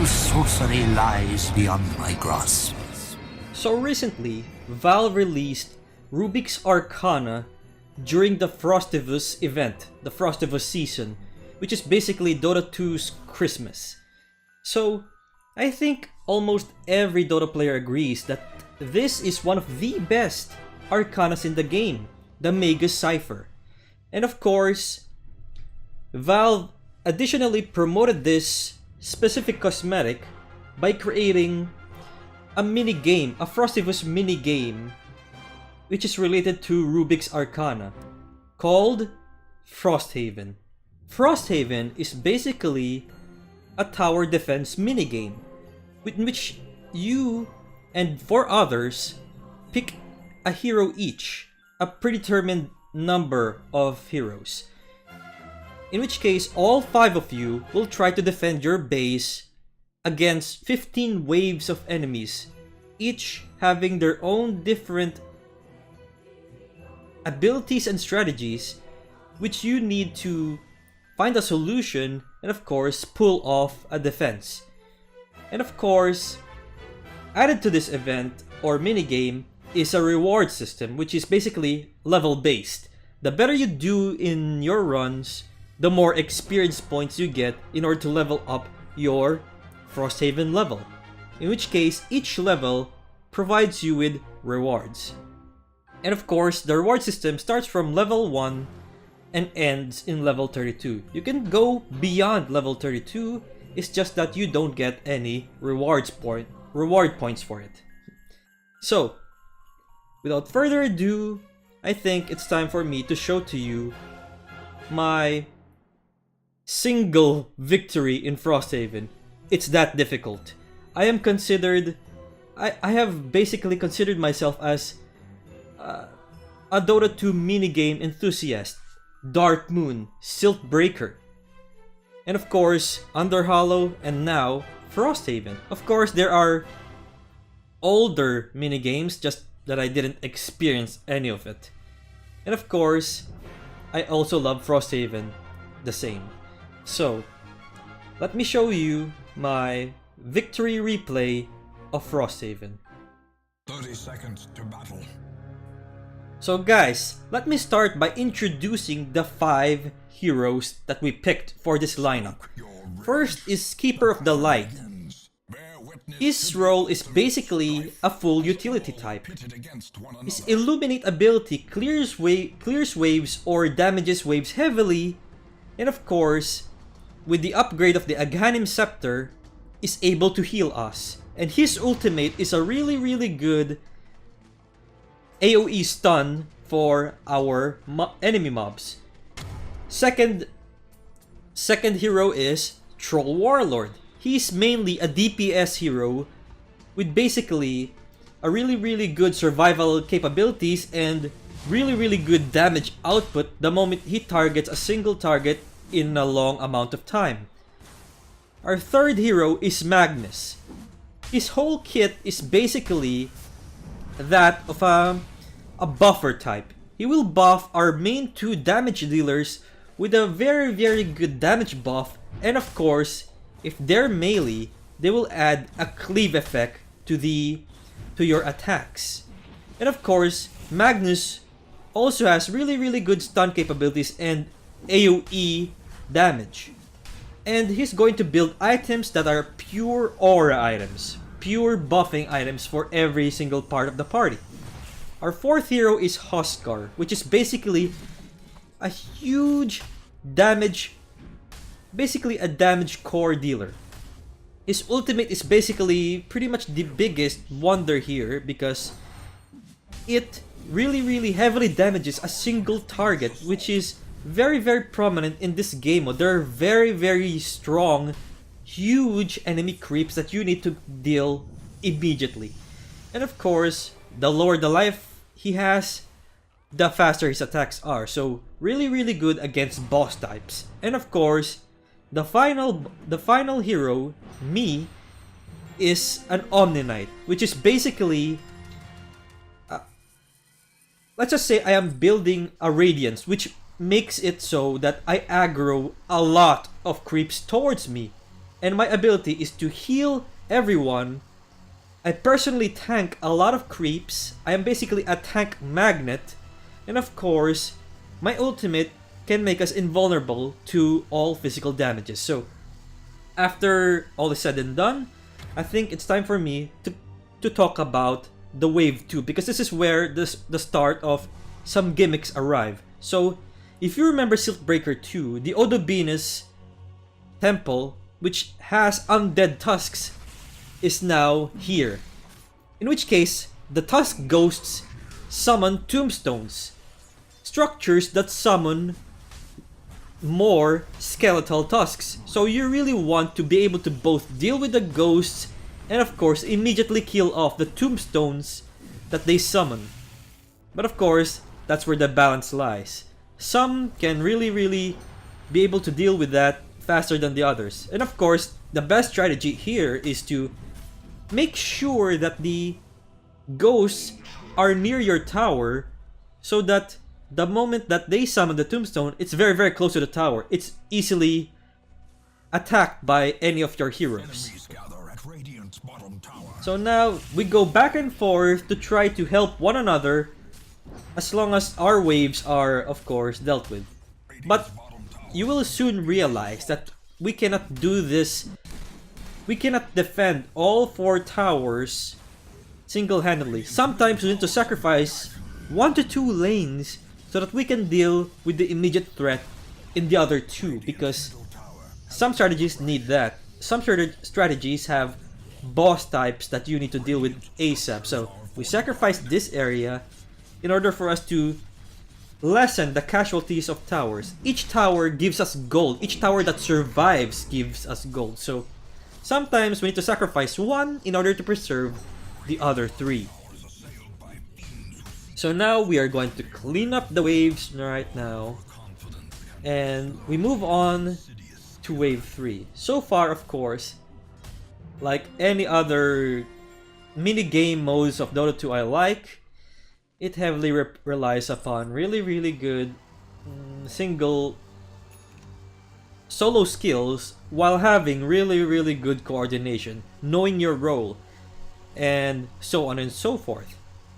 No sorcery lies beyond my grasp. So recently, Valve released Rubik's Arcana during the Frosthaven event, the Frosthaven season, which is basically Dota 2's Christmas. So, I think almost every Dota player agrees that this is one of the best Arcanas in the game, the Mega Cipher. And of course, Valve additionally promoted this specific cosmetic by creating a mini game, a Frosthaven mini game, which is related to Rubik's Arcana, called Frosthaven. Frosthaven is basically a tower defense minigame, in which you and 4 others pick a hero each, a predetermined number of heroes. In which case, all 5 of you will try to defend your base against 15 waves of enemies, each having their own different abilities and strategies, which you need to find a solution and of course pull off a defense. And of course, added to this event or minigame is a reward system, which is basically level based. The better you do in your runs, the more experience points you get in order to level up your Frosthaven level. In which case, each level provides you with rewards. And of course, the reward system starts from level 1 and ends in level 32. You can go beyond level 32, it's just that you don't get any reward points for it. So, without further ado, I think it's time for me to show to you my single victory in Frosthaven. It's that difficult. I have basically considered myself as a Dota 2 minigame enthusiast, Dark Moon, Silt Breaker, and of course Underhollow, and now Frosthaven. Of course, there are older minigames, just that I didn't experience any of it. And of course, I also love Frosthaven the same. So, let me show you my victory replay of Frosthaven. 30 seconds to battle. So guys, let me start by introducing the 5 heroes that we picked for this lineup. First is Keeper of the Light. His role is basically a full utility type. His Illuminate ability clears waves or damages waves heavily, and of course, with the upgrade of the Aghanim Scepter, is able to heal us. And his ultimate is a really good AoE stun for our enemy mobs. Second hero is Troll Warlord. He's mainly a DPS hero with basically a really good survival capabilities and really good damage output the moment he targets a single target in a long amount of time. Our third hero is Magnus. His whole kit is basically that of a buffer type. He will buff our main 2 damage dealers with a very good damage buff, and of course, if they're melee, they will add a cleave effect to your attacks. And of course, Magnus also has really good stun capabilities and AoE damage. And he's going to build items that are pure aura items, pure buffing items for every single part of the party. Our fourth hero is Huskar, which is basically a huge damage, basically a damage core dealer. His ultimate is basically pretty much the biggest wonder here because it really heavily damages a single target, which is very prominent in this game mode. There are very strong, huge enemy creeps that you need to deal immediately. And of course, the lower the life he has, the faster his attacks are. So really good against boss types. And of course, the final hero, me, is an Omni Knight, which is basically let's just say I am building a Radiance, which makes it so that I aggro a lot of creeps towards me. and my ability is to heal everyone. I personally tank a lot of creeps. I am basically a tank magnet. And of course, my ultimate can make us invulnerable to all physical damages. So, after all is said and done, I think it's time for me to talk about the Wave 2, because this is where the start of some gimmicks arrive. So, if you remember Silkbreaker 2, the Odobenus temple, which has undead tusks, is now here. In which case, the tusk ghosts summon tombstones, structures that summon more skeletal tusks. So you really want to be able to both deal with the ghosts and of course immediately kill off the tombstones that they summon. But of course, that's where the balance lies. Some can really be able to deal with that faster than the others. And of course, the best strategy here is to make sure that the ghosts are near your tower so that the moment that they summon the tombstone, it's very close to the tower. It's easily attacked by any of your heroes. So now we go back and forth to try to help one another as long as our waves are, of course, dealt with. But you will soon realize that we cannot do this. We cannot defend all 4 towers single-handedly. Sometimes we need to sacrifice 1 to 2 lanes so that we can deal with the immediate threat in the other 2, because some strategies need that. Some strategies have boss types that you need to deal with ASAP. So we sacrifice this area in order for us to lessen the casualties of towers. Each tower gives us gold. Each tower that survives gives us gold. So sometimes we need to sacrifice 1 in order to preserve the other 3. So now we are going to clean up the waves right now, and we move on to wave 3. So far, of course, like any other mini-game modes of Dota 2 I like, it heavily relies upon really good single solo skills while having really good coordination, knowing your role, and so on and so forth.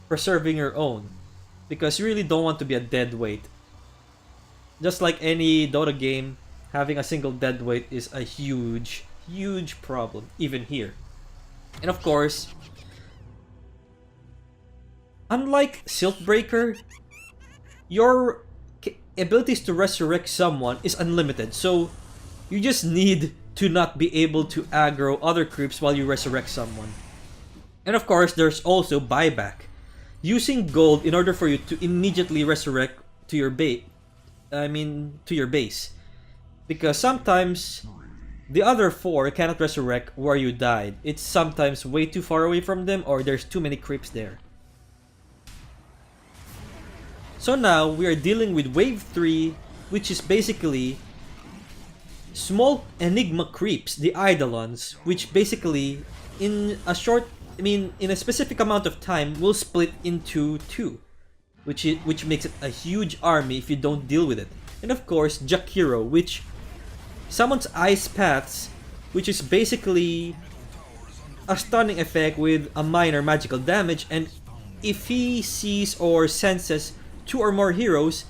Preserving your own, because you really don't want to be a dead weight. Just like any Dota game, having a single dead weight is a huge problem, even here. And of course, unlike Silkbreaker, your abilities to resurrect someone is unlimited, so you just need to not be able to aggro other creeps while you resurrect someone. And of course, there's also buyback. Using gold in order for you to immediately resurrect to your base. Because sometimes the other 4 cannot resurrect where you died. It's sometimes way too far away from them, or there's too many creeps there. So now we are dealing with wave 3, which is basically small enigma creeps, the Eidolons, which basically in a specific amount of time will split into 2, which makes it a huge army if you don't deal with it. And of course, Jakiro, which summons Ice Paths, which is basically a stunning effect with a minor magical damage, and if he sees or senses 2 or more heroes,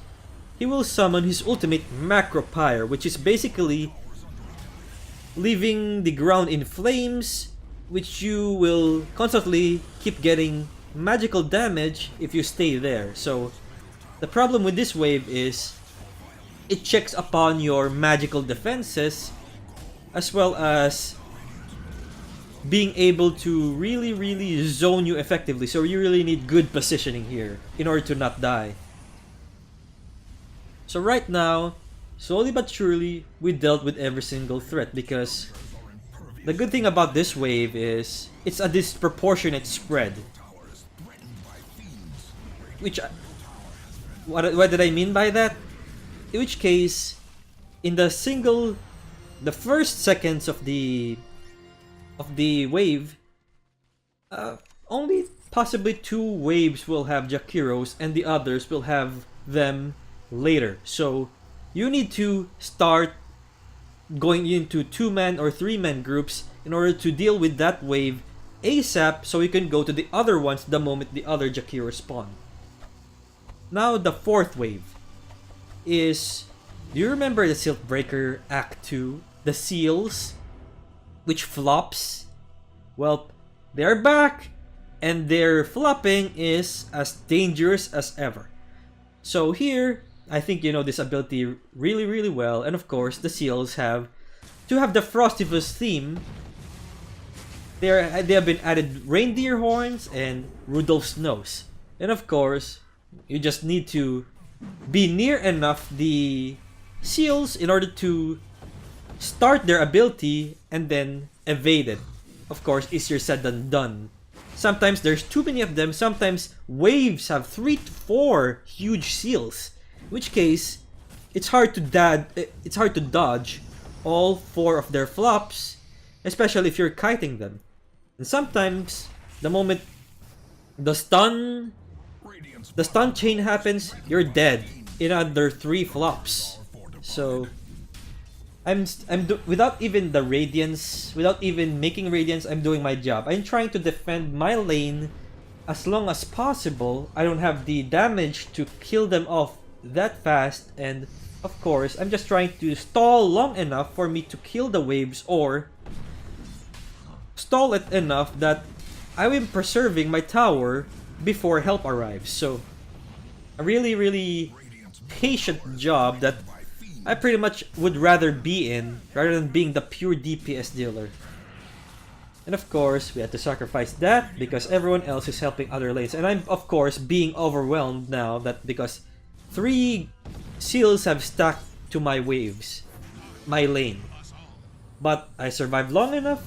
he will summon his ultimate Macropyre, which is basically leaving the ground in flames, which you will constantly keep getting magical damage if you stay there. So the problem with this wave is it checks upon your magical defenses, as well as being able to really zone you effectively. So you really need good positioning here in order to not die. So right now, slowly but surely, we dealt with every single threat, because the good thing about this wave is it's a disproportionate spread. Which, what did I mean by that? In which case, in the first seconds of the wave, only possibly 2 waves will have Jakiros, and the others will have them later. So you need to start going into 2-man or 3-man groups in order to deal with that wave ASAP so we can go to the other ones the moment the other Jakiro spawn. Now the fourth wave is, do you remember the Silt Breaker Act 2? The seals, which flops? Well, they're back, and their flopping is as dangerous as ever. So here, I think you know this ability really well, and of course the seals have to have the Frosthaven theme. They have been added reindeer horns and Rudolph's nose, and of course you just need to be near enough the seals in order to start their ability and then evade it. Of course, easier said than done. Sometimes there's too many of them, sometimes waves have 3 to 4 huge seals, in which case it's hard to dodge all 4 of their flops, especially if you're kiting them. And sometimes the moment the stun chain happens, you're dead in under 3 flops. So without even the radiance, without even making radiance, I'm doing my job. I'm trying to defend my lane as long as possible. I don't have the damage to kill them off that fast, and of course I'm just trying to stall long enough for me to kill the waves, or stall it enough that I am preserving my tower before help arrives. So a really patient job that I pretty much would rather be in rather than being the pure DPS dealer. And of course, we had to sacrifice that because everyone else is helping other lanes. And I'm of course being overwhelmed now that because 3 seals have stuck to my waves, my lane. But I survived long enough,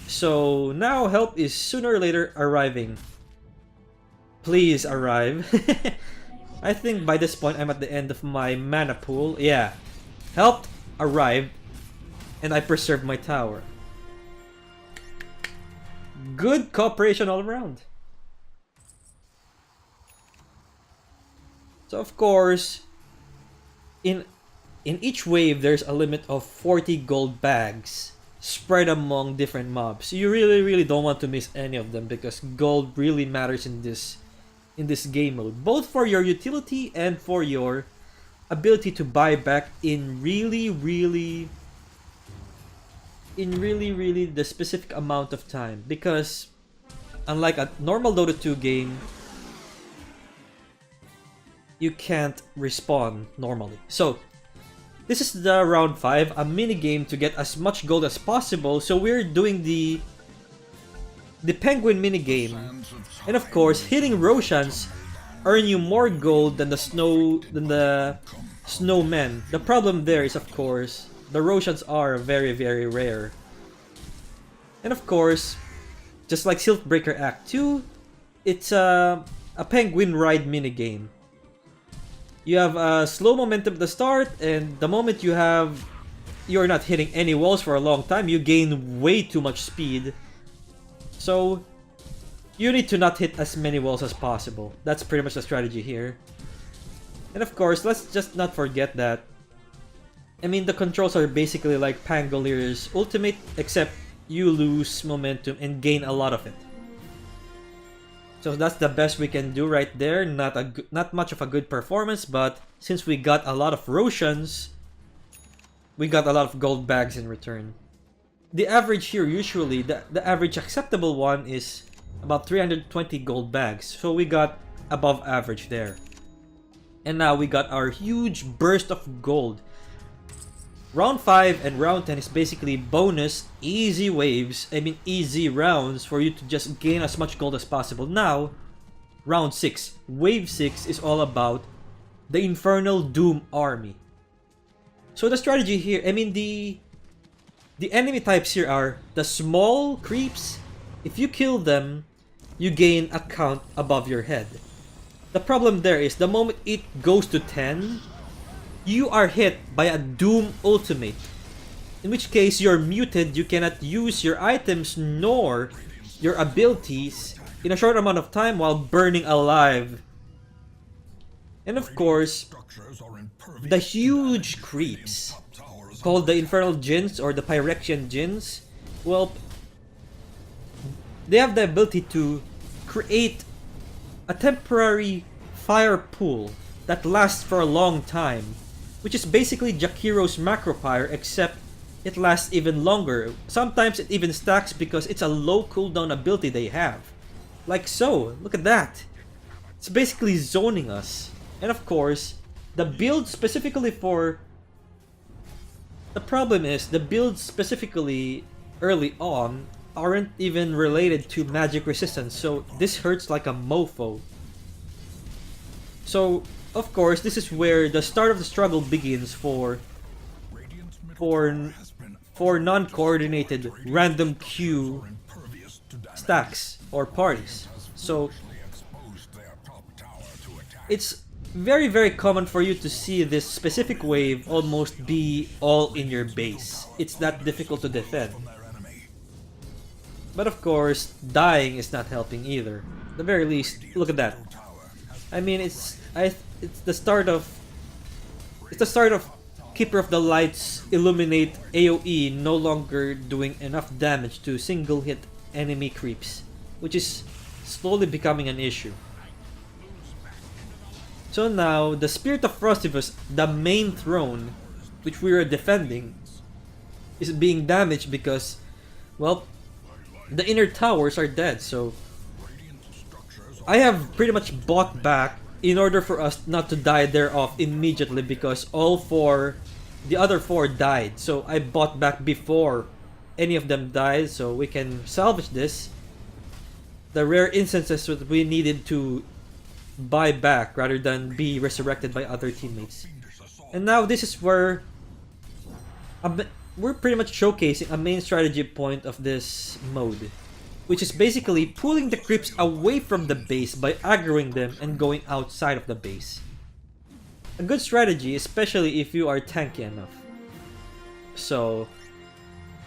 so now help is sooner or later arriving. Please arrive. I think by this point I'm at the end of my mana pool. Yeah. Help arrived, and I preserved my tower. Good cooperation all around. So of course, in each wave there's a limit of 40 gold bags spread among different mobs. You really don't want to miss any of them because gold really matters in this game mode, both for your utility and for your ability to buy back in really the specific amount of time. Because unlike a normal Dota 2 game, you can't respawn normally. So this is the round 5, a mini game to get as much gold as possible. So we're doing the penguin mini game, and of course hitting Roshans earn you more gold than the snowmen. The problem there is of course the Roshans are very rare. And of course, just like Silt Breaker Act 2, it's a penguin ride mini game. You have a slow momentum at the start, and the moment you're not hitting any walls for a long time, you gain way too much speed. So you need to not hit as many walls as possible. That's pretty much the strategy here. And of course, let's just not forget that, I mean, the controls are basically like Pangolier's ultimate, except you lose momentum and gain a lot of it. So that's the best we can do right there. Not much of a good performance, but since we got a lot of Roshans, we got a lot of gold bags in return. The average here, usually, the average acceptable one is about 320 gold bags. So we got above average there. And now we got our huge burst of gold. Round 5 and round 10 is basically bonus easy waves, easy rounds for you to just gain as much gold as possible. Now, round 6, wave 6 is all about the Infernal Doom army. So the strategy here, the enemy types here are the small creeps. If you kill them, you gain a count above your head. The problem there is the moment it goes to 10, you are hit by a Doom ultimate. In which case you're muted, you cannot use your items nor your abilities in a short amount of time while burning alive. And of course, the huge creeps. called the Infernal Djinns or the Phyrexian Djinns, well, they have the ability to create a temporary fire pool that lasts for a long time, which is basically Jakiro's Macropyre, except it lasts even longer. Sometimes it even stacks because it's a low cooldown ability they have. Like so, look at that. It's basically zoning us. And of course, the build specifically for... The problem is, the builds specifically early on aren't even related to magic resistance, so this hurts like a mofo. So, of course, this is where the start of the struggle begins for non-coordinated random queue stacks or parties. So, it's very, very common for you to see this specific wave almost be all in your base. It's that difficult to defend. But of course, dying is not helping either. At the very least, look at that. I mean, it's the start of Keeper of the Light's Illuminate AoE no longer doing enough damage to single hit enemy creeps, which is slowly becoming an issue. So now, the Spirit of Frosthaven, the main throne, which we are defending, is being damaged because, well, the inner towers are dead, so I have pretty much bought back in order for us not to die there off immediately because the other four died. So I bought back before any of them died, so we can salvage this. The rare instances that we needed to buy back rather than be resurrected by other teammates. And now this is where we're pretty much showcasing a main strategy point of this mode, which is basically pulling the creeps away from the base by aggroing them and going outside of the base. A good strategy, especially if you are tanky enough. So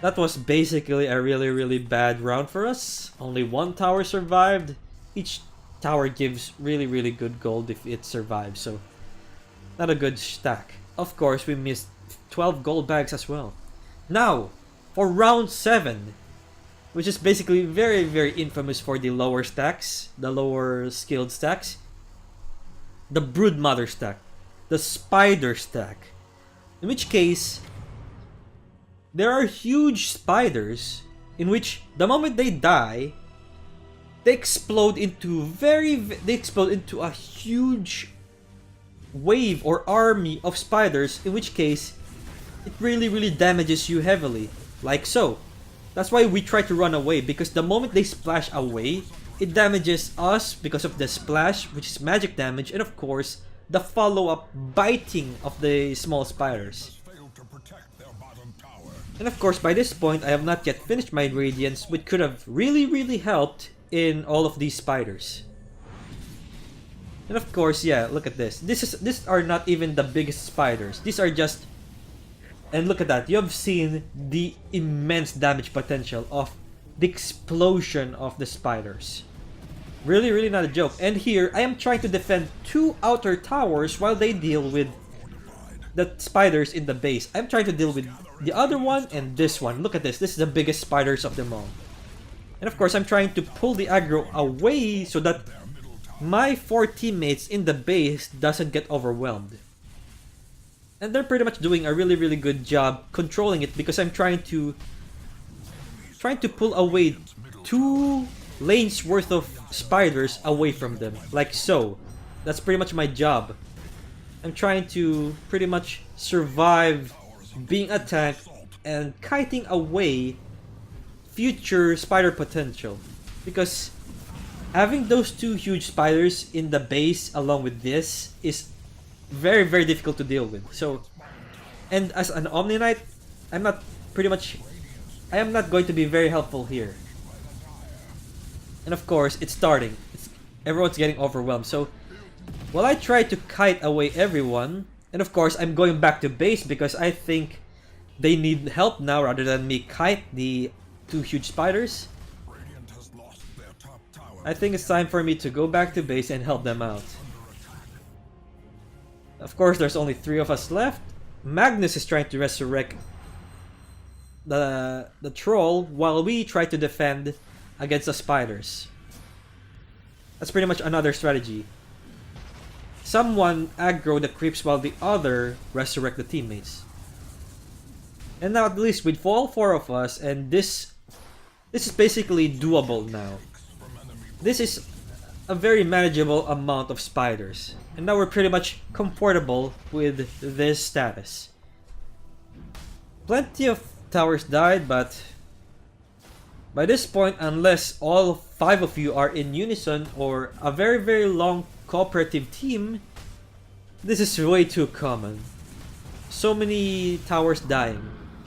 that was basically a really bad round for us. Only one tower survived. Each tower gives really good gold if it survives, so not a good stack. Of course, we missed 12 gold bags as well. Now, for round 7, which is basically very infamous for the lower stacks, the lower skilled stacks. The Broodmother stack, the Spider stack. In which case, there are huge spiders in which the moment they die, they explode into a huge wave or army of spiders, in which case it really damages you heavily, like so. That's why we try to run away, because the moment they splash away, it damages us because of the splash, which is magic damage, and of course the follow-up biting of the small spiders. And of course, by this point I have not yet finished my radiance, which could have really helped in all of these spiders. And of course, yeah, look at this. These are not even the biggest spiders. These are just... And look at that. You have seen the immense damage potential of the explosion of the spiders. Really not a joke. And here, I am trying to defend 2 outer towers while they deal with the spiders in the base. I'm trying to deal with the other one and this one. Look at this. This is the biggest spiders of them all. And of course, I'm trying to pull the aggro away so that my 4 teammates in the base doesn't get overwhelmed. And they're pretty much doing a really good job controlling it, because I'm trying to pull away 2 lanes worth of spiders away from them, like so. That's pretty much my job. I'm trying to pretty much survive being attacked and kiting away future spider potential, because having those 2 huge spiders in the base along with this is very difficult to deal with. So, and as an Omni Knight, I am not going to be very helpful here. And of course, it's starting. Everyone's getting overwhelmed. So, while I try to kite away everyone, and of course, I'm going back to base because I think they need help now rather than me kite the 2 huge spiders. I think it's time for me to go back to base and help them out. Of course, there's only 3 of us left. Magnus is trying to resurrect the troll while we try to defend against the spiders. That's pretty much another strategy. Someone aggro the creeps while the other resurrect the teammates. And now at least with all four of us, and this is basically doable now. This is a very manageable amount of spiders. And now we're pretty much comfortable with this status. Plenty of towers died, but by this point, unless all 5 of you are in unison or a very very long cooperative team, this is way too common. So many towers dying.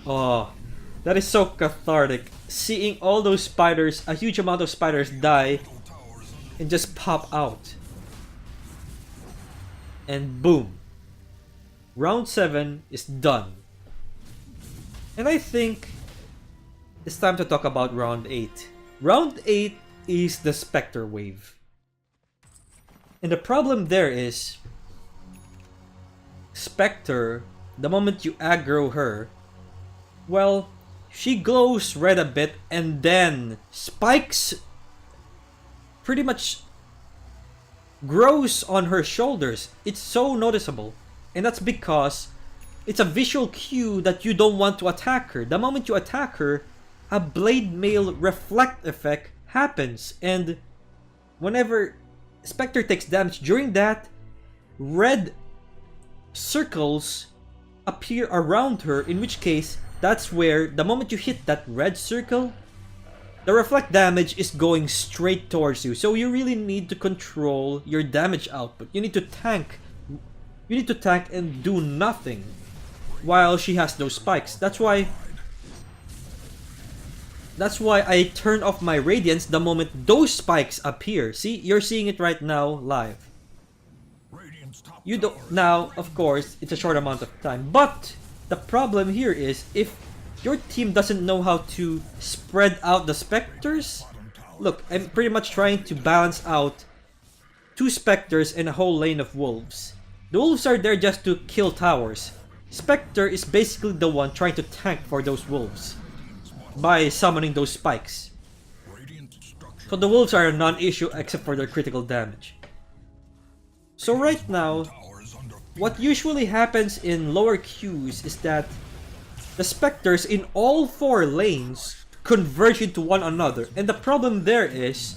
Oh, that is so cathartic. Seeing all those spiders, a huge amount of spiders die and just pop out. And boom. Round 7 is done. And I think it's time to talk about round 8. Round 8 is the Spectre wave. And the problem there is Spectre, the moment you aggro her, well, she glows red a bit and then spikes pretty much grows on her shoulders. It's so noticeable. And that's because it's a visual cue that you don't want to attack her. The moment you attack her, a blade mail reflect effect happens. And whenever Spectre takes damage, during that, red circles appear around her, in which case, that's where the moment you hit that red circle, the reflect damage is going straight towards you. So you really need to control your damage output. You need to tank. You need to tank and do nothing while she has those spikes. That's why I turn off my radiance the moment those spikes appear. See, you're seeing it right now live. You don't now, of course, it's a short amount of time, but the problem here is if your team doesn't know how to spread out the specters. Look, I'm pretty much trying to balance out 2 specters and a whole lane of wolves. The wolves are there just to kill towers. Spectre is basically the one trying to tank for those wolves by summoning those spikes. So the wolves are a non-issue except for their critical damage. So right now, what usually happens in lower queues is that the specters in all 4 lanes converge into one another, and the problem there is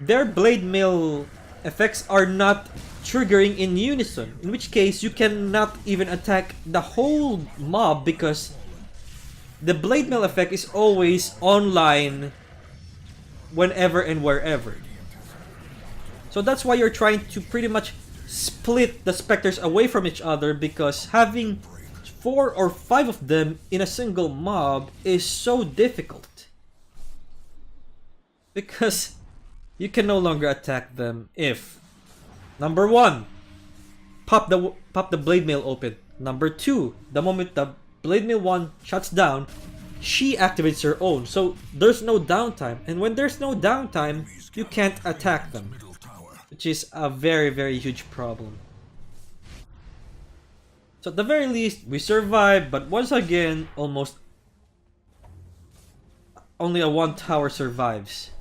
their blade mail effects are not triggering in unison, in which case you cannot even attack the whole mob because the blade mail effect is always online whenever and wherever. So that's why you're trying to pretty much split the specters away from each other, because having 4 or 5 of them in a single mob is so difficult. Because you can no longer attack them if number 1, pop the blade mail open. Number 2, the moment the blade mail 1 shuts down, she activates her own. So there's no downtime, and when there's no downtime, you can't attack them, which is a very very huge problem. So at the very least, we survived, but once again, almost only a 1 tower survives.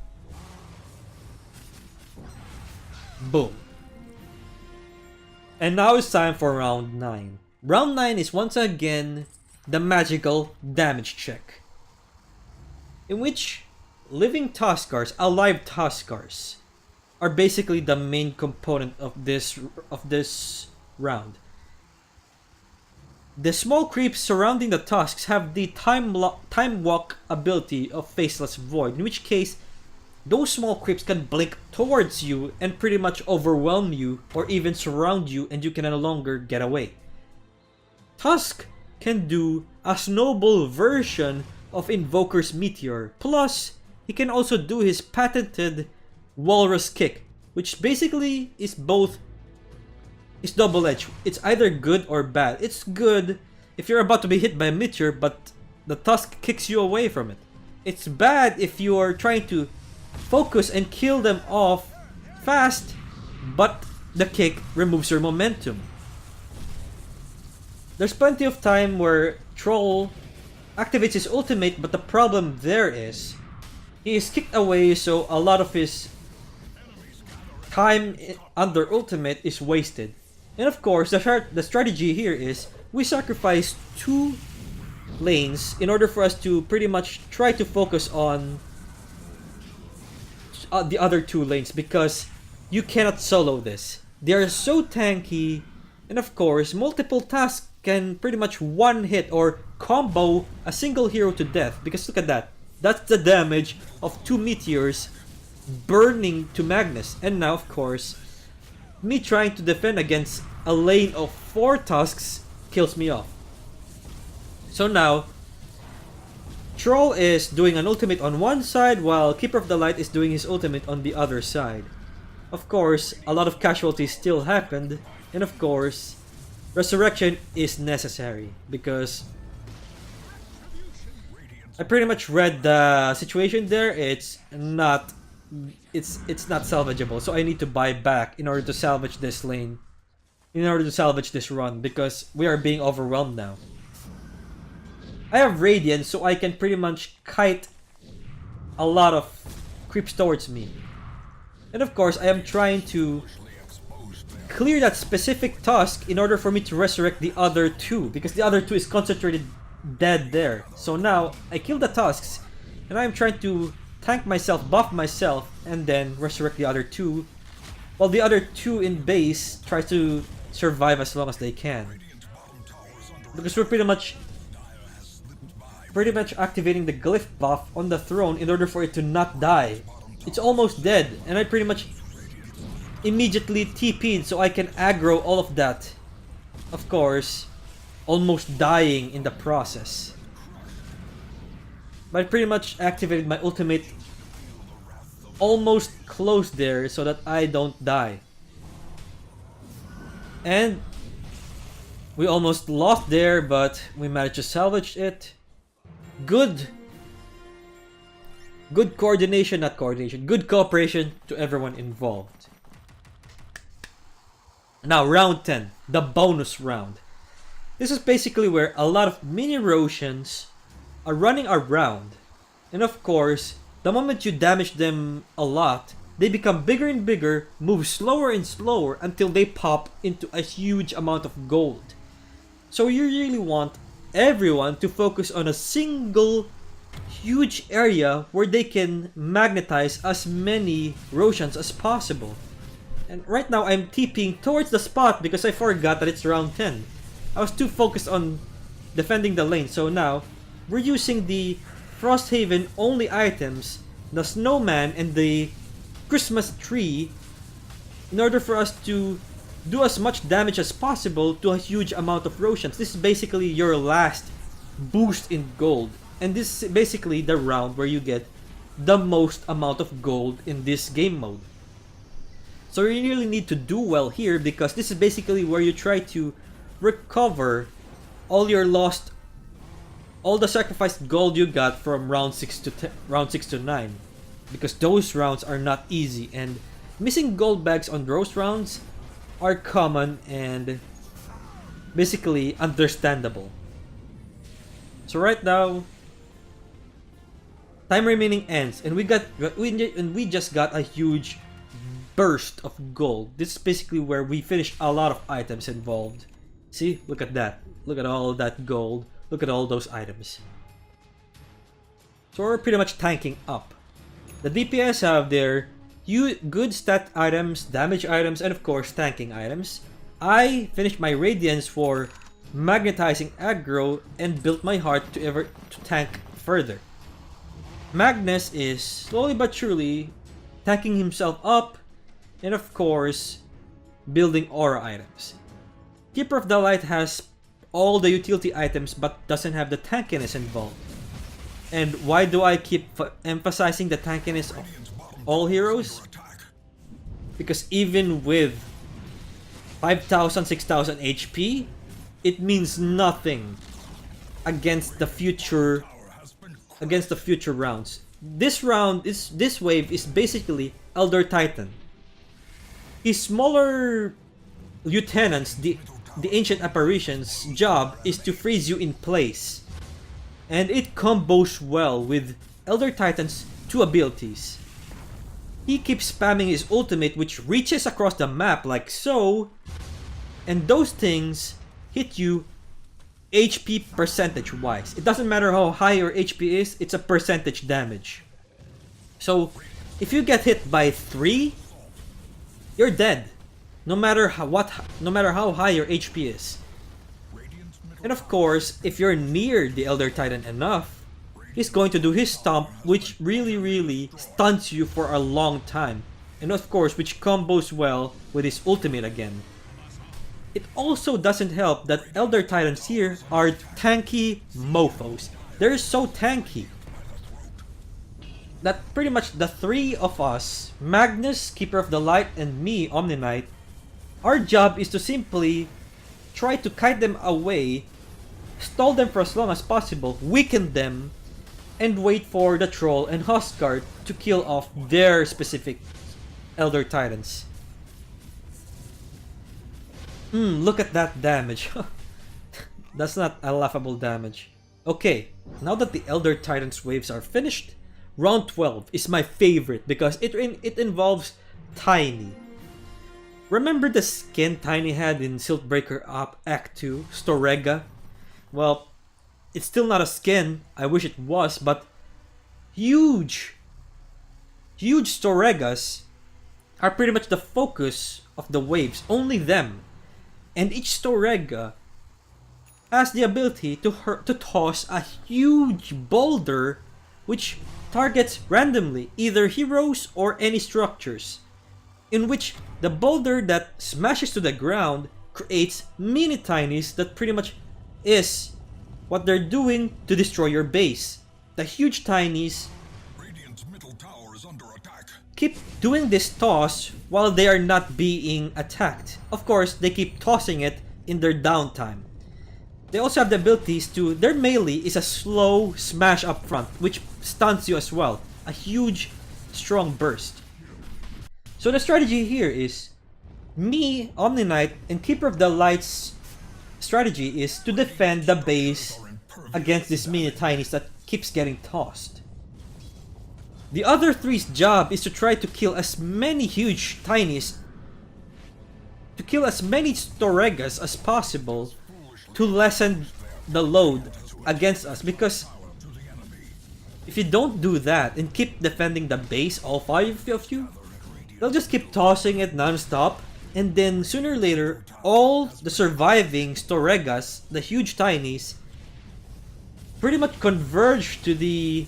Boom. And now it's time for round 9. Round 9 is once again the magical damage check, in which living Tuskars, alive Tuskars, are basically the main component of this round. The small creeps surrounding the tusks have the time walk ability of Faceless Void, in which case those small creeps can blink towards you and pretty much overwhelm you or even surround you, and you can no longer get away. Tusk can do a snowball version of Invoker's Meteor, plus he can also do his patented Walrus Kick, which basically is double-edged. It's either good or bad. It's good if you're about to be hit by a meteor, but the Tusk kicks you away from it. It's bad if you are trying to focus and kill them off fast, but the kick removes your momentum. there's plenty of time where Troll activates his ultimate, but the problem there is he is kicked away, so a lot of his time under ultimate is wasted. And of course, the strategy here is we sacrifice 2 lanes in order for us to pretty much try to focus on the other 2 lanes, because you cannot solo this. They are so tanky, and of course, multiple tasks can pretty much one hit or combo a single hero to death, because look at that. That's the damage of 2 meteors burning to Magnus. And now, of course, me trying to defend against a lane of 4 tusks kills me off. So now, Troll is doing an ultimate on one side, while Keeper of the Light is doing his ultimate on the other side. Of course, a lot of casualties still happened, and of course, Resurrection is necessary, because I pretty much read the situation there. It's not salvageable, so I need to buy back in order to salvage this lane, in order to salvage this run, because we are being overwhelmed now. I have Radiance, so I can pretty much kite a lot of creeps towards me. And of course, I am trying to clear that specific tusk in order for me to resurrect the other 2, because the other 2 is concentrated dead there. So now, I kill the tusks, and I am trying to tank myself, buff myself, and then resurrect the other 2, while the other 2 in base try to survive as long as they can. Because we're pretty much activating the glyph buff on the throne in order for it to not die. It's almost dead, and I pretty much immediately TP'd so I can aggro all of that. Of course, almost dying in the process. But I pretty much activated my ultimate almost close there so that I don't die. And we almost lost there, but we managed to salvage it. Good coordination, not coordination. Good cooperation to everyone involved. Now, round 10, the bonus round. This is basically where a lot of mini Roshians are running around. And of course, the moment you damage them a lot, they become bigger and bigger, move slower and slower until they pop into a huge amount of gold. So you really want everyone to focus on a single huge area where they can magnetize as many Roshians as possible. And right now I'm TPing towards the spot because I forgot that it's round 10. I was too focused on defending the lane, so now we're using the Frosthaven only items, the snowman and the Christmas tree, in order for us to do as much damage as possible to a huge amount of Roshians. This is basically your last boost in gold. And this is basically the round where you get the most amount of gold in this game mode. So you really need to do well here, because this is basically where you try to recover all your lost, all the sacrificed gold you got from round 6 to 9. Because those rounds are not easy, and missing gold bags on those rounds are common and basically understandable. So right now, time remaining ends, and we just got a huge burst of gold. This is basically where we finished a lot of items involved. See, look at that. Look at all that gold. Look at all those items. So we're pretty much tanking up. The DPS have their good stat items, damage items, and of course tanking items. I finished my Radiance for magnetizing aggro and built my heart to tank further. Magnus is slowly but surely tanking himself up, and of course building aura items. Keeper of the Light has all the utility items but doesn't have the tankiness involved. And why do I keep emphasizing the tankiness of all heroes? Because even with 5,000, 6,000 HP, it means nothing against the future rounds. This wave is basically Elder Titan. His smaller lieutenants, the the Ancient Apparition's job is to freeze you in place. And it combos well with Elder Titan's 2 abilities. He keeps spamming his ultimate, which reaches across the map like so, and those things hit you HP percentage wise. It doesn't matter how high your HP is, it's a percentage damage. So if you get hit by 3, you're dead. No matter how high your HP is. And of course, if you're near the Elder Titan enough, he's going to do his stomp, which really stuns you for a long time. And of course, which combos well with his ultimate again. It also doesn't help that Elder Titans here are tanky mofos. They're so tanky that pretty much the 3 of us, Magnus, Keeper of the Light, and me, Omni Knight, our job is to simply try to kite them away, stall them for as long as possible, weaken them, and wait for the Troll and Huskard to kill off their specific Elder Titans. Look at that damage. That's not a laughable damage. Okay, now that the Elder Titans waves are finished, round 12 is my favorite because it involves Tiny. Remember the skin Tiny had in Siltbreaker Act 2, Storega? Well, it's still not a skin, I wish it was, but huge Storegas are pretty much the focus of the waves, only them. And each Storega has the ability to toss a huge boulder which targets randomly either heroes or any structures, in which the boulder that smashes to the ground creates mini tinies that pretty much is what they're doing to destroy your base. The huge tinies keep doing this toss while they are not being attacked. Of course, they keep tossing it in their downtime. They also have the abilities to, their melee is a slow smash up front, which stuns you as well. A huge, strong burst. So the strategy here is, me, Omni Knight, and Keeper of the Light's strategy is to defend the base against this mini tinies that keeps getting tossed. The other 3's job is to try to kill as many huge tinies, to kill as many Storegas as possible to lessen the load against us, because if you don't do that and keep defending the base, all 5 of you, they'll just keep tossing it non-stop, and then sooner or later, all the surviving Storegas, the huge tinies, pretty much converge to the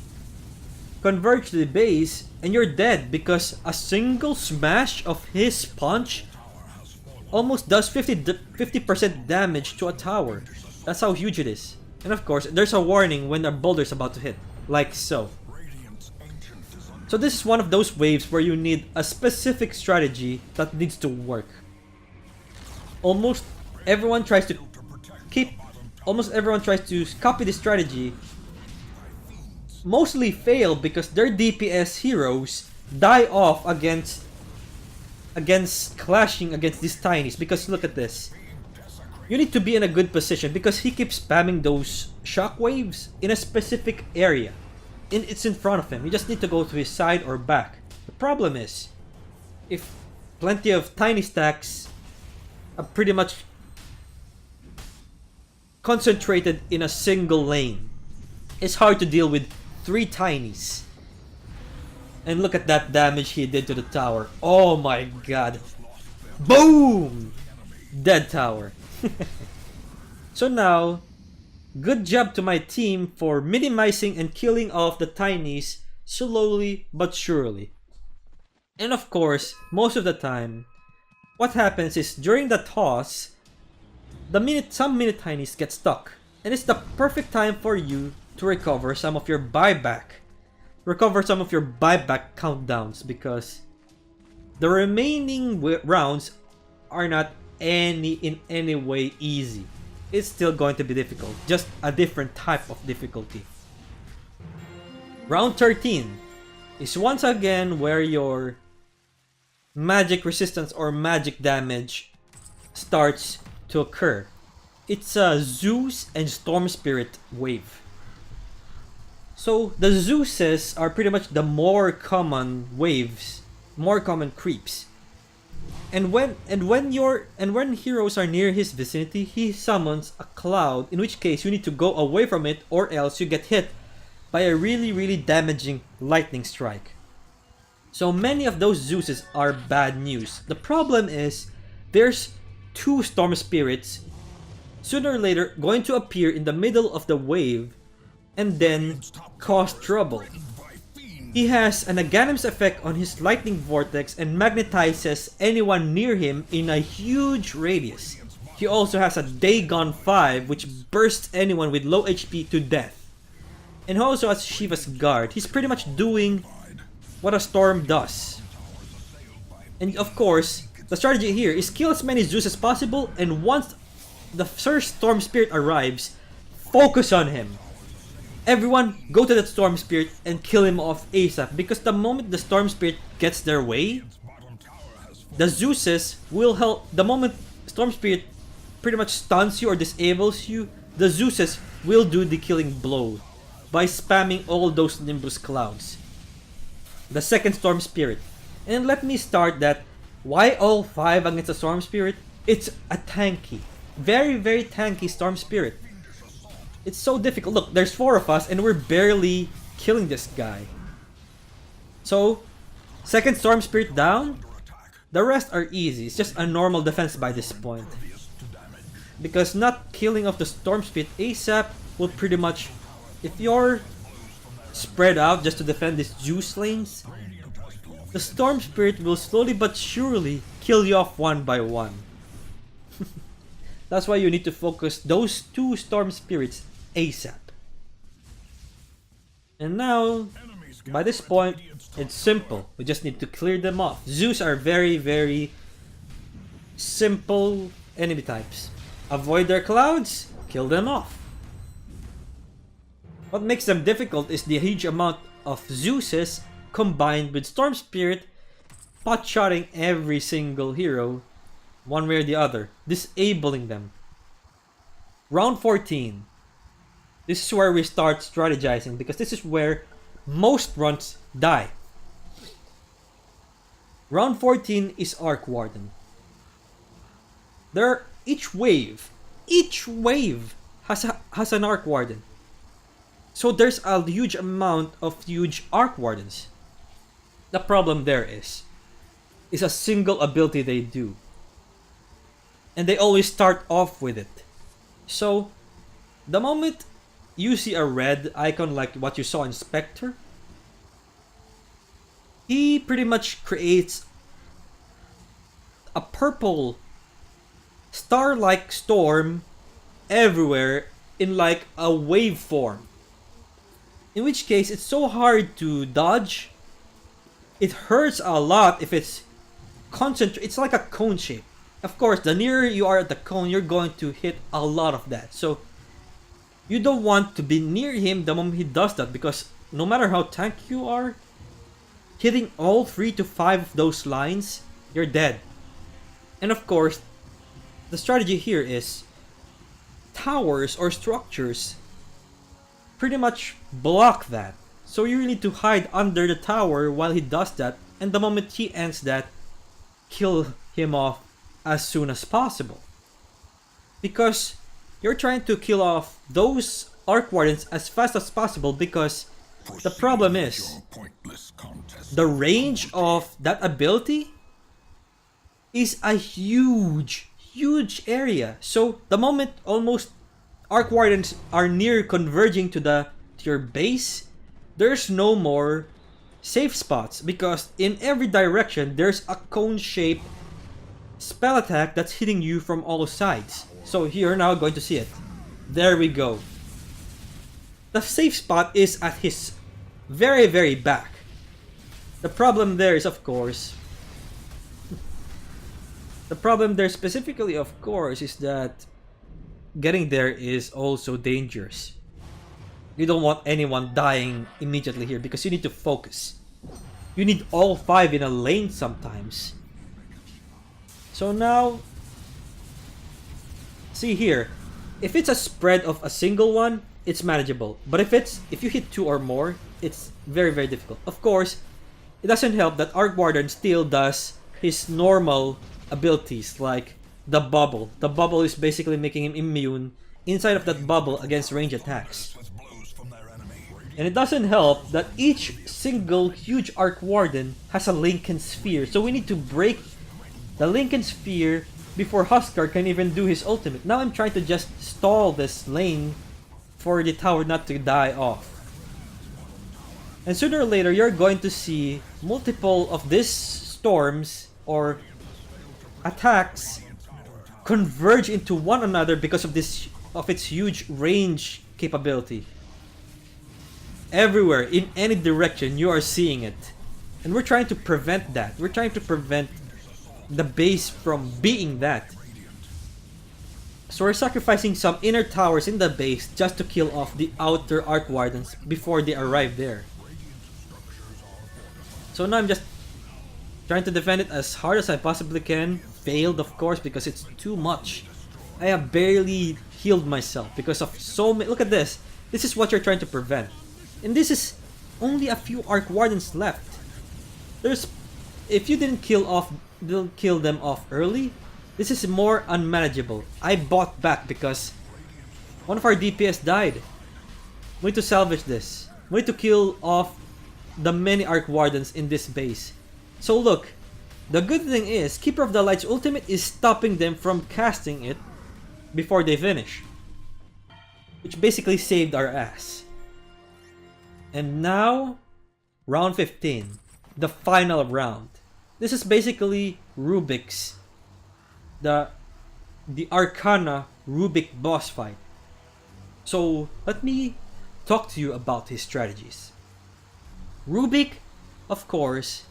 base, and you're dead because a single smash of his punch almost does 50% damage to a tower. That's how huge it is. And of course, there's a warning when a boulder's about to hit, like so. So this is one of those waves where you need a specific strategy that needs to work. Almost everyone tries to copy this strategy. Mostly fail because their DPS heroes die off against clashing against these tinies. Because look at this. You need to be in a good position because he keeps spamming those shockwaves in a specific area. It's in front of him. You just need to go to his side or back. The problem is, if plenty of tiny stacks are pretty much concentrated in a single lane, it's hard to deal with 3 tinies. And look at that damage he did to the tower. Oh my god. Boom! Dead tower. So now, good job to my team for minimizing and killing off the tinies slowly but surely. And of course, most of the time, what happens is during the toss, some mini tinies get stuck. And it's the perfect time for you to recover some of your buyback. Recover some of your buyback countdowns, because the remaining rounds are not in any way easy. It's still going to be difficult, just a different type of difficulty. Round 13 is once again where your magic resistance or magic damage starts to to occur. It's a Zeus and Storm Spirit wave. So the Zeuses are pretty much the more common waves, more common creeps. And when heroes are near his vicinity, he summons a cloud, in which case you need to go away from it or else you get hit by a really damaging lightning strike. So many of those Zeuses are bad news. The problem is there's two Storm Spirits sooner or later going to appear in the middle of the wave and then cause trouble. He has an Aghanim's effect on his lightning vortex and magnetizes anyone near him in a huge radius. He also has a Dagon 5 which bursts anyone with low HP to death. And he also has Shiva's Guard. He's pretty much doing what a storm does. And of course, the strategy here is kill as many Zeus as possible, and once the first Storm Spirit arrives, focus on him. Everyone go to that Storm Spirit and kill him off ASAP, because the moment the Storm Spirit gets their way, the Zeuses will help. The moment Storm Spirit pretty much stuns you or disables you, the Zeuses will do the killing blow by spamming all those Nimbus clouds. The second Storm Spirit. And let me start that. Why all 5 against a Storm Spirit? It's a tanky, very tanky Storm Spirit. It's so difficult. Look, there's 4 of us and we're barely killing this guy. So, second Storm Spirit down. The rest are easy. It's just a normal defense by this point. Because not killing off the Storm Spirit ASAP will pretty much... If you're spread out just to defend these Zeus lanes, the Storm Spirit will slowly but surely kill you off one by one. That's why you need to focus those 2 Storm Spirits ASAP. And now, by this point, it's simple. We just need to clear them off. Zeus are very simple enemy types. Avoid their clouds, kill them off. What makes them difficult is the huge amount of Zeuses combined with Storm Spirit pot-shotting every single hero one way or the other, disabling them. Round 14. This is where we start strategizing, because this is where most runs die. Round 14 is Arc Warden. Each wave has an Arc Warden. So there's a huge amount of huge Arc Wardens. The problem there is a single ability they do. And they always start off with it. So, the moment you see a red icon like what you saw in Spectre, he pretty much creates a purple star-like storm everywhere in like a wave form. In which case, it's so hard to dodge. It hurts a lot if it's concentrated. It's like a cone shape. Of course, the nearer you are at the cone, you're going to hit a lot of that. So, you don't want to be near him the moment he does that, because no matter how tanky you are, hitting all 3 to 5 of those lines, you're dead. And of course, the strategy here is towers or structures pretty much block that. So you need to hide under the tower while he does that, and the moment he ends that, kill him off as soon as possible. Because you're trying to kill off those Arc Wardens as fast as possible, because the problem is the range of that ability is a huge area. So the moment almost Arc Wardens are near converging to your base, there's no more safe spots, because in every direction there's a cone-shaped spell attack that's hitting you from all sides. So you're now going to see it. There we go. The safe spot is at his very back. The problem there is, of course, the problem there specifically, of course, is that getting there is also dangerous. You don't want anyone dying immediately here, because you need to focus. You need all 5 in a lane sometimes. So now, See here, if it's a spread of a single one, it's manageable. But if you hit 2 or more, it's very, very difficult. Of course, it doesn't help that Arc Warden still does his normal abilities like the bubble. The bubble is basically making him immune inside of that bubble against range attacks. And it doesn't help that each single huge Arc Warden has a Lincoln Sphere. So we need to break the Lincoln Sphere before Huskar can even do his ultimate. Now I'm trying to just stall this lane for the tower not to die off. And sooner or later, you're going to see multiple of these storms or attacks converge into one another because of its huge range capability. Everywhere, in any direction, you are seeing it. And we're trying to prevent that. We're trying to prevent the base from being that. So we're sacrificing some inner towers in the base just to kill off the outer Arc Wardens before they arrive there. So now I'm just trying to defend it as hard as I possibly can. Failed, of course, because it's too much. I have barely healed myself because of so many. Look at this. This is what you're trying to prevent. And this is only a few Arc Wardens left. If you didn't kill them off early, this is more unmanageable. I bought back because one of our DPS died. We need to salvage this. We need to kill off the many Arc Wardens in this base. So look, the good thing is Keeper of the Light's ultimate is stopping them from casting it before they finish, which basically saved our ass. And now, round 15, the final round. This is basically Rubik's, the Arcana Rubik boss fight. So let me talk to you about his strategies. Rubik, of course,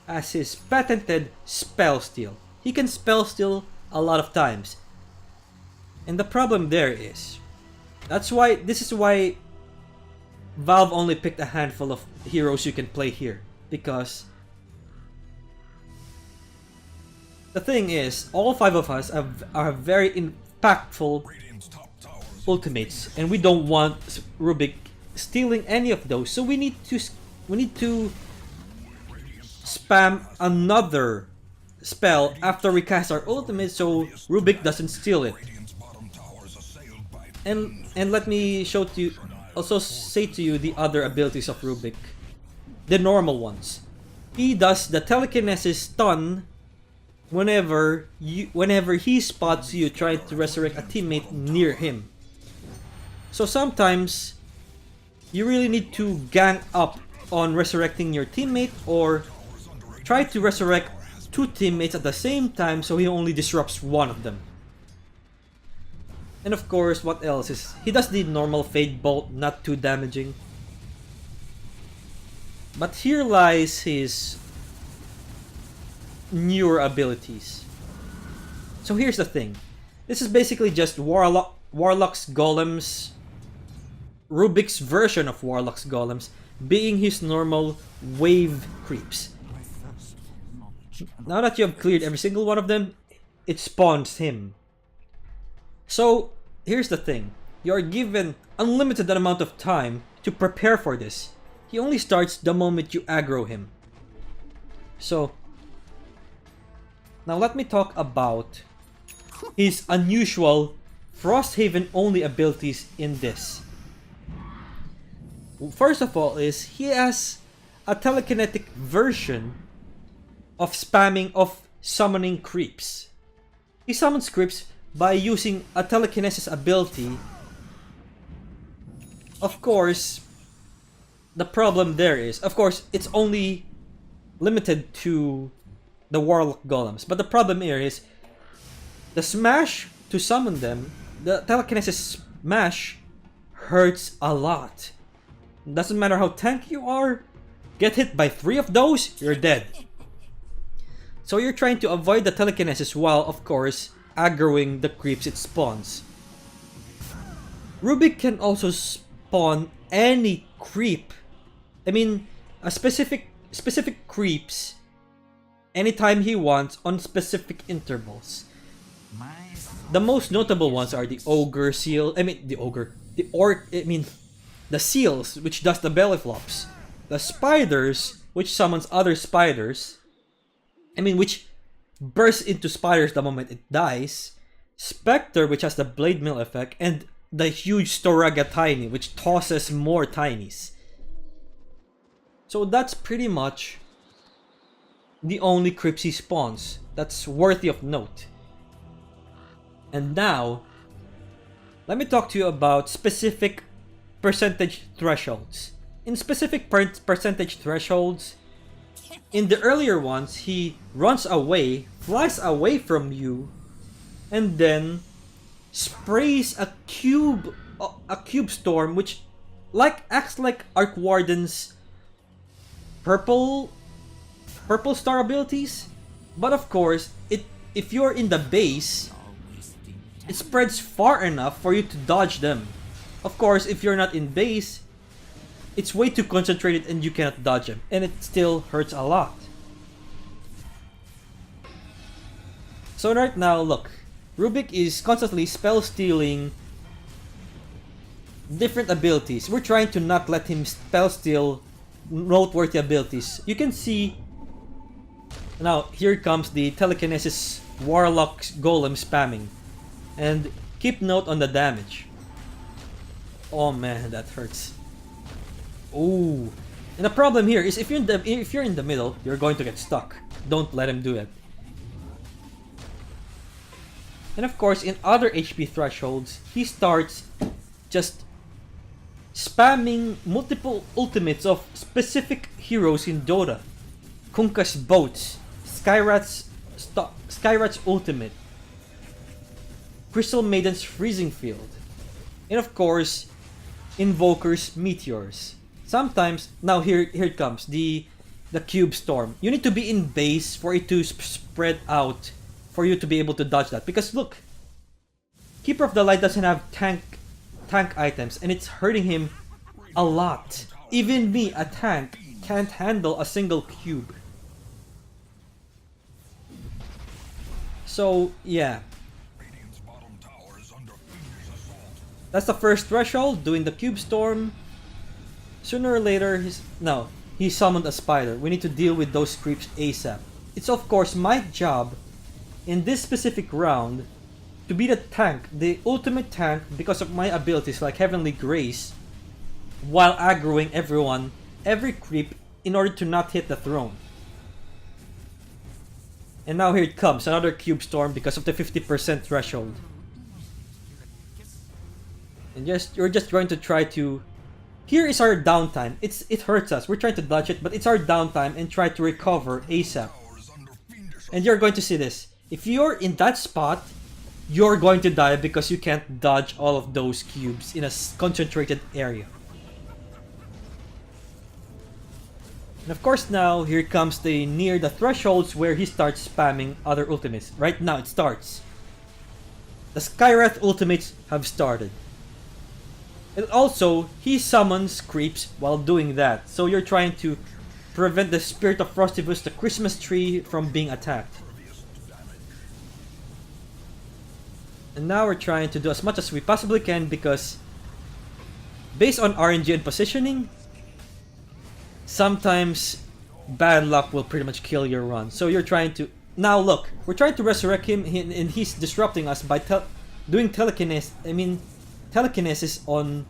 has his patented spell steal. He can spell steal a lot of times. And the problem there is, this is why Valve only picked a handful of heroes you can play here. Because the thing is, all 5 of us are very impactful ultimates, and we don't want Rubik stealing any of those. So we need to spam another spell after we cast our ultimate so Rubik doesn't steal it. And let me also say to you the other abilities of Rubik. The normal ones. He does the telekinesis stun whenever he spots you trying to resurrect a teammate near him. So sometimes you really need to gang up on resurrecting your teammate or try to resurrect 2 teammates at the same time so he only disrupts one of them. And of course, what else is he does the normal Fade Bolt, not too damaging. But here lies his newer abilities. So here's the thing. This is basically just Warlock's Golems, Rubik's version of Warlock's Golems, being his normal wave creeps. Now that you have cleared every single one of them, it spawns him. So here's the thing. You are given unlimited amount of time to prepare for this. He only starts the moment you aggro him. So now let me talk about his unusual Frosthaven only abilities in this. First of all is he has a telekinetic version of summoning creeps. He summons creeps by using a telekinesis ability. Of course, the problem there is, of course, it's only limited to the Warlock Golems. But the problem here is the smash to summon them, the telekinesis smash hurts a lot. Doesn't matter how tanky you are, get hit by 3 of those, you're dead. So you're trying to avoid the telekinesis while, of course, aggroing the creeps it spawns. Rubik can also spawn any creep. I mean, a specific creeps anytime he wants on specific intervals. The most notable ones are the ogre seal. I mean, the ogre. The orc. I mean, the seals, which does the belly flops. The spiders, which summons other spiders. I mean, which bursts into spiders the moment it dies. Spectre, which has the blade mill effect, and the huge Storaga Tiny, which tosses more tinies. So that's pretty much the only creeps he spawns that's worthy of note. And now, let me talk to you about specific percentage thresholds. In specific percentage thresholds, in the earlier ones, he runs away, flies away from you, and then sprays a cube storm, which acts like Arc Warden's purple star abilities. But of course, if you're in the base, it spreads far enough for you to dodge them. Of course, if you're not in base, it's way too concentrated and you cannot dodge them, and it still hurts a lot. So right now, look, Rubik is constantly spell stealing different abilities. We're trying to not let him spell steal noteworthy abilities. You can see now, here comes the telekinesis warlock golem spamming, and keep note on the damage. Oh man, that hurts. Ooh, and the problem here is if you're in the middle, you're going to get stuck. Don't let him do it. And of course, in other HP thresholds, he starts just spamming multiple ultimates of specific heroes in Dota. Kunkka's boats, Skyrat's ultimate, Crystal Maiden's freezing field, and of course, Invoker's meteors. Sometimes, now here it comes, the cube storm. You need to be in base for it to spread out, for you to be able to dodge that. Because look, Keeper of the Light doesn't have tank items, and it's hurting him a lot. Even me, a tank, can't handle a single cube. So yeah, that's the first threshold, doing the cube storm. Sooner or later, he summoned a spider. We need to deal with those creeps ASAP. It's of course my job in this specific round to be the tank, the ultimate tank, because of my abilities like Heavenly Grace, while aggroing every creep, in order to not hit the throne. And now here it comes, another cube storm because of the 50% threshold. And you're just going to try to... Here is our downtime. It hurts us. We're trying to dodge it, but it's our downtime and try to recover ASAP. And you're going to see this. If you're in that spot, you're going to die because you can't dodge all of those cubes in a concentrated area. And of course now, here comes near the thresholds where he starts spamming other ultimates. Right now it starts. The Skywrath ultimates have started. And also, he summons creeps while doing that. So you're trying to prevent the Spirit of Frosthaven, the Christmas tree, from being attacked. And now we're trying to do as much as we possibly can because based on RNG and positioning, sometimes bad luck will pretty much kill your run. So you're trying to... Now look, we're trying to resurrect him and he's disrupting us by doing telekinesis on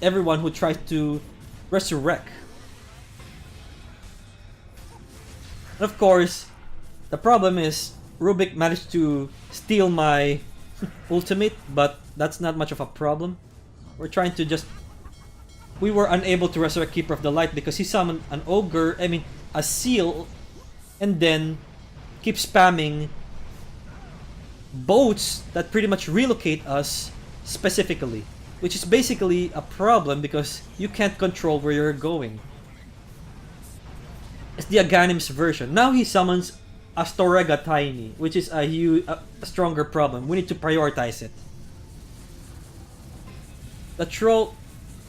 everyone who tries to resurrect. And of course, the problem is Rubik managed to steal my ultimate, but that's not much of a problem. We're trying to just... We were unable to resurrect Keeper of the Light because he summoned a seal, and then keep spamming boats that pretty much relocate us specifically, which is basically a problem because you can't control where you're going. It's the Aghanim's version. Now he summons a Storega Tiny, which is a stronger problem. We need to prioritize it.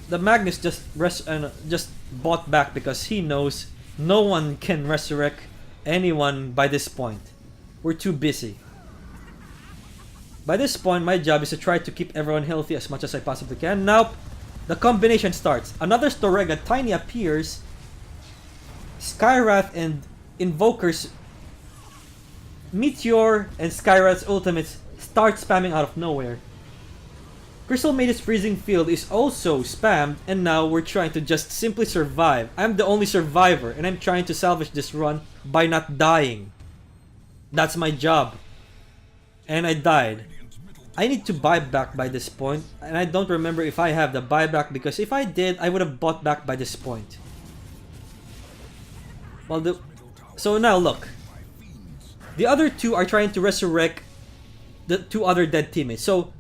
The Magnus just bought back because he knows no one can resurrect anyone by this point. We're too busy. By this point, my job is to try to keep everyone healthy as much as I possibly can. Now, the combination starts. Another Storega Tiny appears. Skywrath and Invoker's Meteor and Skywrath's ultimates start spamming out of nowhere. Crystal Mage's Freezing Field is also spammed, and now we're trying to just simply survive. I'm the only survivor, and I'm trying to salvage this run by not dying. That's my job. And I died. I need to buy back by this point, and I don't remember if I have the buyback, because if I did, I would have bought back by this point. Well, so now look. The other two are trying to resurrect the two other dead teammates. So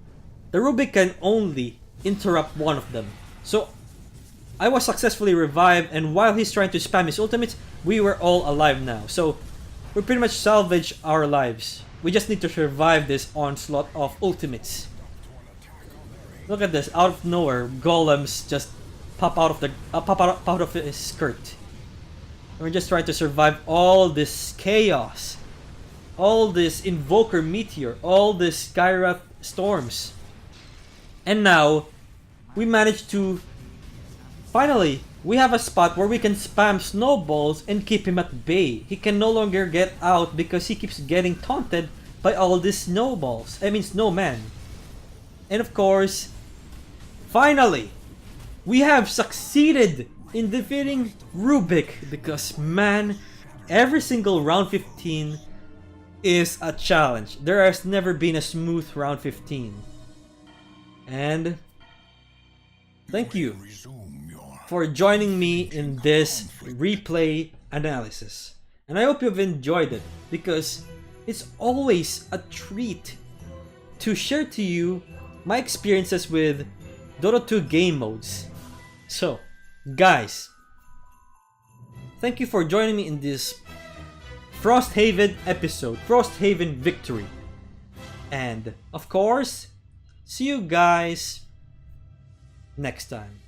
the Rubik can only interrupt one of them. So I was successfully revived, and while he's trying to spam his ultimates, we were all alive now. So we pretty much salvaged our lives. We just need to survive this onslaught of ultimates. Look at this! Out of nowhere, golems just pop out of the pop out of his skirt. And we're just trying to survive all this chaos, all this Invoker Meteor, all this Skywrath storms, and now we managed to finally. We have a spot where we can spam snowballs and keep him at bay. He can no longer get out because he keeps getting taunted by all these snowballs. I mean snowman. And of course, finally, we have succeeded in defeating Rubik because, man, every single round 15 is a challenge. There has never been a smooth round 15. And thank you for joining me in this replay analysis. And I hope you've enjoyed it, because it's always a treat to share to you my experiences with Dota 2 game modes. So, guys, thank you for joining me in this Frosthaven episode, Frosthaven victory. And, of course, see you guys next time.